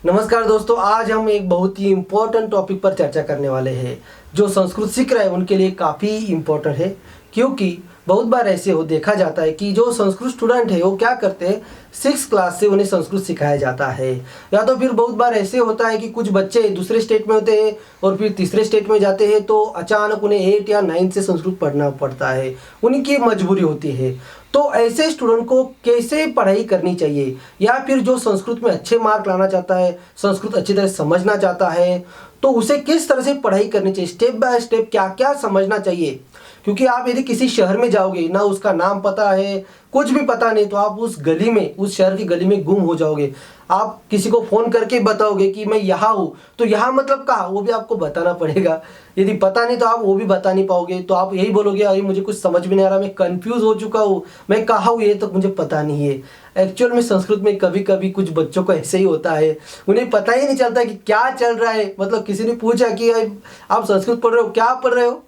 नमस्कार दोस्तों, आज हम एक बहुत ही इम्पोर्टेंट टॉपिक पर चर्चा करने वाले हैं। जो संस्कृत सीख रहे हैं उनके लिए काफ़ी इम्पोर्टेंट है, क्योंकि बहुत बार ऐसे हो देखा जाता है कि जो संस्कृत स्टूडेंट है वो क्या करते हैं, 6 क्लास से उन्हें संस्कृत सिखाया जाता है। या तो फिर बहुत बार ऐसे होता है कि कुछ बच्चे दूसरे स्टेट में होते हैं और फिर तीसरे स्टेट में जाते हैं, तो अचानक उन्हें 8 या 9 से संस्कृत पढ़ना पड़ता है, उनकी मजबूरी होती है। तो ऐसे स्टूडेंट को कैसे पढ़ाई करनी चाहिए, या फिर जो संस्कृत में अच्छे मार्क लाना चाहता है, संस्कृत अच्छी तरह समझना चाहता है, तो उसे किस तरह से पढ़ाई करनी चाहिए, स्टेप बाय स्टेप क्या क्या समझना चाहिए। क्योंकि आप यदि किसी शहर में जाओगे, ना उसका नाम पता है, कुछ भी पता नहीं, तो आप उस गली में, उस शहर की गली में गुम हो जाओगे। आप किसी को फ़ोन करके बताओगे कि मैं यहाँ हूँ, तो यहाँ मतलब कहाँ, वो भी आपको बताना पड़ेगा। यदि पता नहीं तो आप वो भी बता नहीं पाओगे, तो आप यही बोलोगे अरे मुझे कुछ समझ में नहीं आ रहा, मैं कंफ्यूज हो चुका हूँ, मैं कहाँ हूँ ये तो मुझे पता नहीं है। एक्चुअल में संस्कृत में कभी कभी कुछ बच्चों को ऐसे ही होता है, उन्हें पता ही नहीं चलता कि क्या चल रहा है। मतलब किसी ने पूछा कि आप संस्कृत पढ़ रहे हो, क्या पढ़ रहे हो,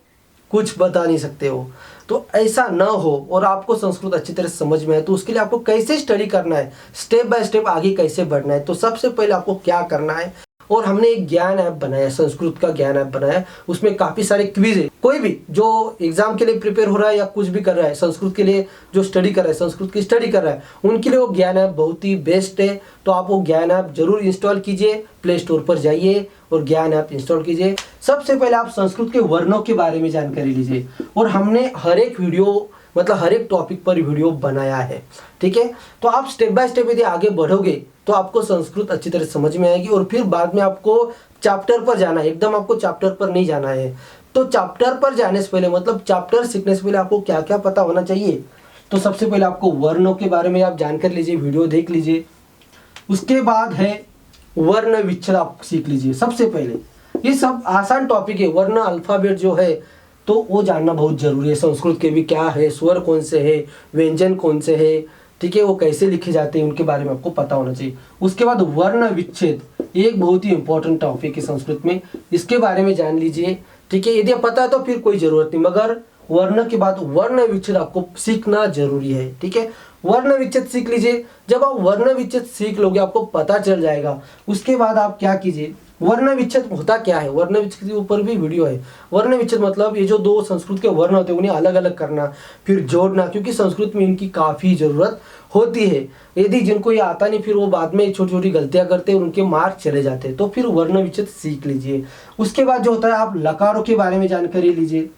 कुछ बता नहीं सकते हो। तो ऐसा ना हो और आपको संस्कृत अच्छी तरह समझ में आए, तो उसके लिए आपको कैसे स्टडी करना है, स्टेप बाय स्टेप आगे कैसे बढ़ना है। तो सबसे पहले आपको क्या करना है, और हमने एक ज्ञान ऐप बनाया, संस्कृत का ज्ञान ऐप बनाया। उसमें काफ़ी सारे क्विज है। कोई भी जो एग्जाम के लिए प्रिपेयर हो रहा है या कुछ भी कर रहा है, संस्कृत के लिए जो स्टडी कर रहा है, संस्कृत की स्टडी कर रहा है, उनके लिए वो ज्ञान ऐप बहुत ही बेस्ट है। तो आप वो ज्ञान ऐप जरूर इंस्टॉल कीजिए, प्ले स्टोर पर जाइए और ज्ञान ऐप इंस्टॉल कीजिए। सबसे पहले आप संस्कृत के वर्णों के बारे में जानकारी लीजिए, और हमने हर एक वीडियो, मतलब हर एक टॉपिक पर वीडियो बनाया है, ठीक है। तो आप स्टेप बाय स्टेप यदि आगे बढ़ोगे तो आपको संस्कृत अच्छी तरह समझ में आएगी। और फिर बाद में आपको चैप्टर पर जाना है, एकदम आपको चैप्टर पर नहीं जाना है। तो चैप्टर पर जाने से पहले, मतलब चैप्टर सीखने से पहले आपको क्या क्या पता होना चाहिए। तो सबसे पहले आपको वर्णों के बारे में आप जानकारी लीजिए, वीडियो देख लीजिए। उसके बाद है वर्ण विच्छेद, आप सीख लीजिए सबसे पहले। ये सब आसान टॉपिक है, वर्ण अल्फाबेट जो है तो वो जानना बहुत जरूरी है। संस्कृत के भी क्या है, स्वर कौन से है, व्यंजन कौन से है, ठीक है, वो कैसे लिखे जाते हैं, उनके बारे में आपको पता होना चाहिए। उसके बाद वर्ण विच्छेद, एक बहुत ही इंपॉर्टेंट टॉपिक है संस्कृत में, इसके बारे में जान लीजिए, ठीक है। यदि पता है तो फिर कोई जरूरत नहीं, मगर वर्ण के बाद वर्ण विच्छेद आपको सीखना जरूरी है, ठीक है। वर्ण विच्छेद सीख लीजिए। जब आप वर्ण विच्छेद सीख लोगे, आपको पता चल जाएगा, उसके बाद आप क्या कीजिए, वर्ण विच्छेद होता क्या है, वर्ण विच्छेद के ऊपर भी वीडियो है। वर्ण विच्छेद मतलब ये जो दो संस्कृत के वर्ण होते हैं उन्हें अलग अलग करना, फिर जोड़ना, क्योंकि संस्कृत में इनकी काफ़ी ज़रूरत होती है। यदि जिनको ये आता नहीं, फिर वो बाद में छोटी छोटी गलतियां करते हैं, उनके मार्क चले जाते हैं। तो फिर वर्ण विच्छेद सीख लीजिए। उसके बाद जो होता है, आप लकारों के बारे में जानकारी लीजिए।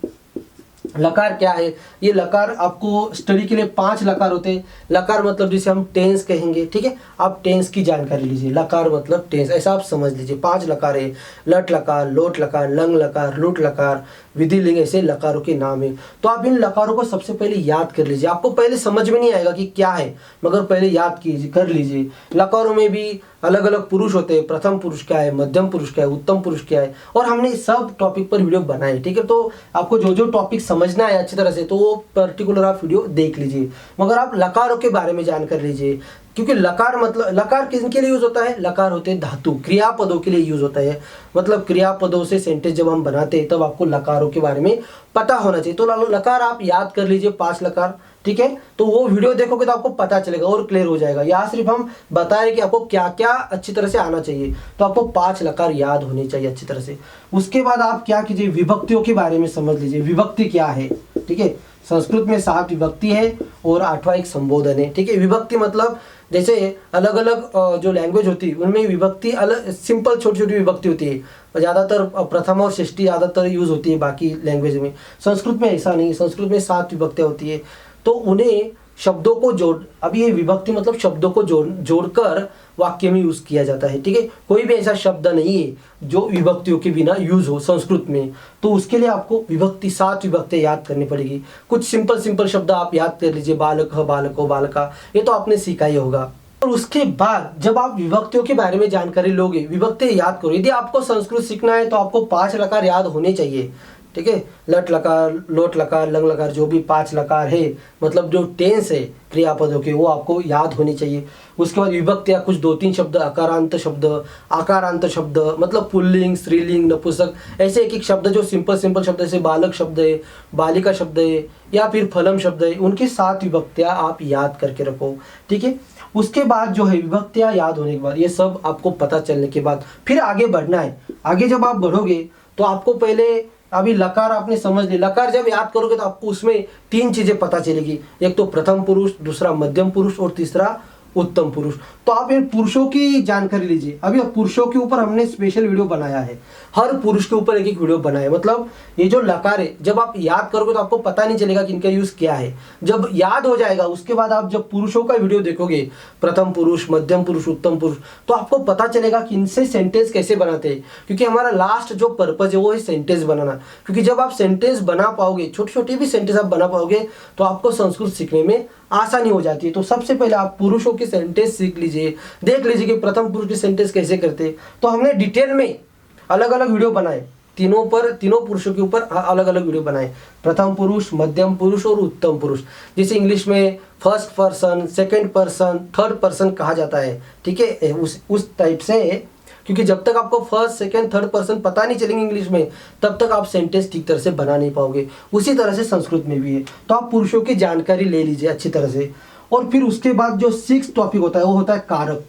लकार क्या है, ये लकार आपको स्टडी के लिए 5 लकार होते हैं। लकार मतलब जिसे हम टेंस कहेंगे, ठीक है। आप टेंस की जानकारी लीजिए, लकार मतलब टेंस, ऐसा आप समझ लीजिए। 5 लकार है, लट लकार, लोट लकार, लंग लकार, लुट लकार, विधि लिंग, ऐसे लकारों के नाम है। तो आप इन लकारों को सबसे पहले याद कर लीजिए। आपको पहले समझ में नहीं आएगा कि क्या है, मगर पहले याद कीजिए, कर लीजिए। लकारों में भी अलग अलग पुरुष होते हैं, प्रथम पुरुष क्या है, मध्यम पुरुष क्या है, उत्तम पुरुष क्या है, और हमने सब टॉपिक पर वीडियो बनाए, ठीक है। तो आपको जो जो टॉपिक समझना है अच्छी तरह से, तो वो पर्टिकुलर आप वीडियो देख लीजिए। मगर आप लकारों के बारे में जानकारी लीजिए, क्योंकि लकार मतलब, लकार किसके लिए यूज होता है, लकार होते हैं धातु, क्रियापदों के लिए यूज होता है। मतलब क्रियापदों से सेंटेंस जब हम बनाते हैं, तब आपको लकारों के बारे में पता होना चाहिए। तो लकार आप याद कर लीजिए, 5 लकार, ठीक है। तो वो वीडियो देखोगे तो आपको पता चलेगा और क्लियर हो जाएगा। यहाँ सिर्फ हम बता रहे कि आपको क्या क्या अच्छी तरह से आना चाहिए। तो आपको 5 लकार याद होने चाहिए अच्छी तरह से। उसके बाद आप क्या कीजिए, विभक्तियों के बारे में समझ लीजिए। विभक्ति क्या है, ठीक है। संस्कृत में 7 विभक्ति है और 8वां एक संबोधन है, ठीक है। विभक्ति मतलब जैसे अलग अलग जो लैंग्वेज होती है उनमें विभक्ति अलग, सिंपल छोटी छोटी विभक्ति होती है। ज़्यादातर प्रथम और षष्ठी ज़्यादातर यूज़ होती है बाकी लैंग्वेज में। संस्कृत में ऐसा नहीं, संस्कृत में 7 विभक्तियाँ होती है। तो उन्हें शब्दों को जोड़, अभी ये विभक्ति मतलब शब्दों को जोड़कर वाक्य में यूज़ किया जाता है, ठीक है। कोई भी ऐसा शब्द नहीं है जो विभक्तियों के बिना यूज़ हो संस्कृत में। तो उसके लिए आपको विभक्ति, 7 विभक्तियाँ याद करनी पड़ेगी। कुछ सिंपल सिंपल शब्द आप याद कर लीजिए, बालक, बालको, बालका, ये तो आपने सीखा ही होगा। और उसके बाद जब आप विभक्तियों के बारे में जानकारी लोगे, विभक्ति याद करो। यदि आपको संस्कृत सीखना है तो आपको 5 लकार याद होने चाहिए, ठीक है। लट लकार, लोट लकार, लंग लकार, जो भी 5 लकार है, मतलब जो टेंस है क्रियापदों के, वो आपको याद होनी चाहिए। उसके बाद विभक्तियाँ, कुछ 2-3 शब्द, अकारांत शब्द, आकारांत शब्द, मतलब पुल्लिंग, स्त्रीलिंग, नपुंसक, ऐसे एक एक शब्द जो सिंपल सिंपल शब्द, जैसे बालक शब्द है, बालिका शब्द है, या फिर फलम शब्द है, उनकी 7 विभक्तियाँ आप याद करके रखो, ठीक है। उसके बाद जो है विभक्तियाँ याद होने के बाद, ये सब आपको पता चलने के बाद फिर आगे बढ़ना है। आगे जब आप बढ़ोगे तो आपको पहले अभी लकार आपने समझ ली, लकार जब याद करोगे तो आपको उसमें 3 चीज़ें पता चलेगी, एक तो प्रथम पुरुष, दूसरा मध्यम पुरुष और तीसरा उत्तम पुरुष। तो आप इन पुरुषों की जानकारी लीजिए। अभी अब पुरुषों के ऊपर हमने स्पेशल वीडियो बनाया है, हर पुरुष के ऊपर एक एक वीडियो बनाया है। मतलब ये जो लकार है जब आप याद करोगे तो आपको पता नहीं चलेगा कि इनका यूज़ क्या है। जब याद हो जाएगा उसके बाद आप जब पुरुषों का वीडियो देखोगे, प्रथम पुरुष, मध्यम पुरुष, उत्तम पुरुष, तो आपको पता चलेगा कि इनसे सेंटेंस कैसे बनाते हैं। क्योंकि हमारा लास्ट जो पर्पज है वो है सेंटेंस बनाना। क्योंकि जब आप सेंटेंस बना पाओगे, छोटे छोटे भी सेंटेंस आप बना पाओगे, तो आपको संस्कृत सीखने में आसानी हो जाती है। तो सबसे पहले आप पुरुषों के सेंटेंस सीख लीजिए, देख लीजिए कि प्रथम पुरुष के सेंटेंस कैसे करते हैं। तो हमने डिटेल में अलग अलग वीडियो बनाए, तीनों पुरुषों के ऊपर अलग अलग वीडियो बनाए, प्रथम पुरुष, मध्यम पुरुष और उत्तम पुरुष। जैसे इंग्लिश में first person, second person, third person कहा जाता है, ठीक है, उस टाइप से। क्योंकि जब तक आपको फर्स्ट, सेकंड, थर्ड पर्सन पता नहीं चलेंगे इंग्लिश में, तब तक आप सेंटेंस ठीक तरह से बना नहीं पाओगे। उसी तरह से संस्कृत में भी है। तो आप पुरुषों की जानकारी ले लीजिए अच्छी तरह से। और फिर उसके बाद जो 6th टॉपिक होता है वो होता है कारक।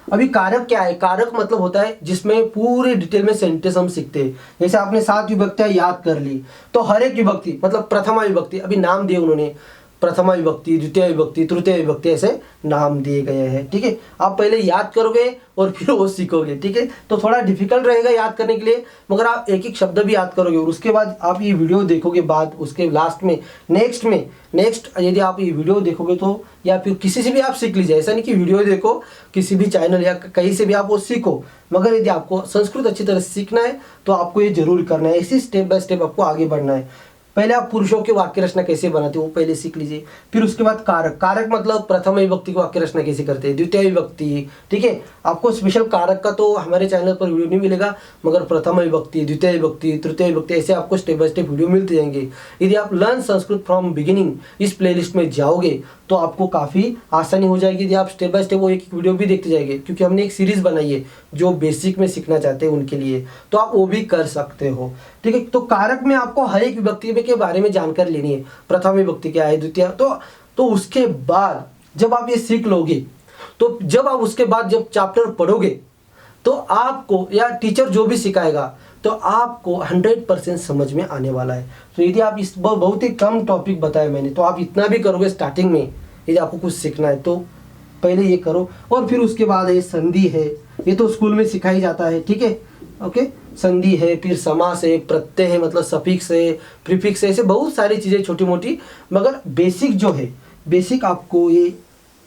अभी कारक क्या है? कारक मतलब होता है जिसमें पूरे डिटेल में सेंटेंस हम सीखते हैं। जैसे आपने 7 विभक्तियां याद कर ली, तो हर एक विभक्ति मतलब प्रथमा विभक्ति, अभी नाम दिए उन्होंने, प्रथमा विभक्ति, द्वितीय विभक्ति, तृतीय विभक्ति, ऐसे नाम दिए गए हैं, ठीक है। आप पहले याद करोगे और फिर वो सीखोगे, ठीक है। तो थोड़ा डिफिकल्ट रहेगा याद करने के लिए, मगर आप एक एक शब्द भी याद करोगे और उसके बाद आप ये वीडियो देखोगे, बाद उसके लास्ट में नेक्स्ट यदि आप ये वीडियो देखोगे तो, या फिर किसी से भी आप सीख लीजिए। ऐसा नहीं कि वीडियो देखो किसी भी चैनल या कहीं से भी आप वो सीखो, मगर यदि आपको संस्कृत अच्छी तरह से सीखना है तो आपको ये जरूर करना है। इसी स्टेप बाय स्टेप आपको आगे बढ़ना है। पहले आप पुरुषों की वाक्य रचना कैसे बनाते हो वो पहले सीख लीजिए। फिर उसके बाद कारक, कारक मतलब प्रथम विभक्ति की वाक्य रचना कैसे करते हैं, द्वितीय विभक्ति, ठीक है। आपको स्पेशल कारक का तो हमारे चैनल पर वीडियो नहीं मिलेगा, मगर प्रथम विभक्ति, द्वितीय विभक्ति, तृतीय विभक्ति, ऐसे आपको स्टेप बाय स्टेप वीडियो मिलते जाएंगे। यदि आप लर्न संस्कृत फ्रॉम बिगिनिंग इस प्लेलिस्ट में जाओगे तो आपको काफ़ी आसानी हो जाएगी। यदि आप स्टेप बाय स्टेप वो एक वीडियो भी देखते जाएंगे, क्योंकि हमने एक सीरीज़ बनाई है जो बेसिक में सीखना चाहते हैं उनके लिए, तो आप वो भी कर सकते हो, ठीक है। तो कारक में आपको हर एक विभक्ति के बारे में जानकारी लेनी है, प्रथम विभक्ति क्या है, द्वितीय, तो उसके बाद जब आप ये सीख लोगे, तो जब आप उसके बाद जब चैप्टर पढ़ोगे तो आपको, या टीचर जो भी सिखाएगा, तो आपको 100% समझ में आने वाला है। तो यदि आप इस बहुत ही कम टॉपिक बताए मैंने, तो आप इतना भी करोगे स्टार्टिंग में, यदि आपको कुछ सीखना है तो पहले ये करो। और फिर उसके बाद ये संधि है, ये तो स्कूल में सिखाई जाता है, ठीक है, ओके। संधि है, फिर समास है, प्रत्यय है मतलब सफिक्स है, प्रीफिक्स है, ऐसे बहुत सारी चीज़ें छोटी मोटी, मगर बेसिक जो है, बेसिक आपको ये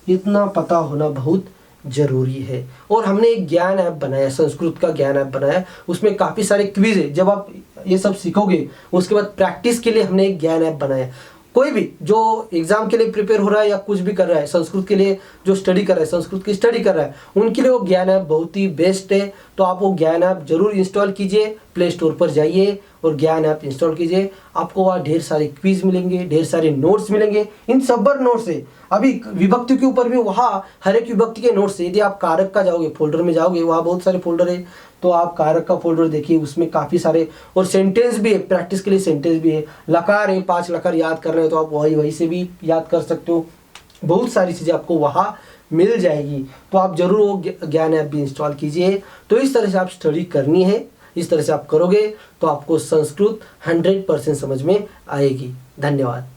इतना पता होना बहुत जरूरी है। और हमने एक ज्ञान ऐप बनाया, संस्कृत का ज्ञान ऐप बनाया, उसमें काफ़ी सारे क्विज है। जब आप ये सब सीखोगे उसके बाद प्रैक्टिस के लिए हमने एक ज्ञान ऐप बनाया। कोई भी जो एग्जाम के लिए प्रिपेयर हो रहा है या कुछ भी कर रहा है, संस्कृत के लिए जो स्टडी कर रहा है, संस्कृत की स्टडी कर रहा है, उनके लिए वो ज्ञान ऐप बहुत ही बेस्ट है। तो आप वो ज्ञान ऐप जरूर इंस्टॉल कीजिए, प्ले स्टोर पर जाइए और ज्ञान ऐप इंस्टॉल कीजिए। आपको वहाँ ढेर सारे क्विज मिलेंगे, ढेर सारे नोट्स मिलेंगे, इन सब पर नोट्स है। अभी विभक्ति के ऊपर भी वहाँ हर एक विभक्ति के नोट्स है। यदि आप कारक का जाओगे, फोल्डर में जाओगे, वहाँ बहुत सारे फोल्डर है, तो आप कारक का फोल्डर देखिए, उसमें काफ़ी सारे, और सेंटेंस भी है, प्रैक्टिस के लिए सेंटेंस भी है। लकार है, 5 लकार याद करना है तो आप वही से भी याद कर सकते हो। बहुत सारी चीज़ें आपको वहाँ मिल जाएगी। तो आप जरूर वो ज्ञान ऐप भी इंस्टॉल कीजिए। तो इस तरह से आप स्टडी करनी है, इस तरह से आप करोगे तो आपको संस्कृत 100% समझ में आएगी। धन्यवाद।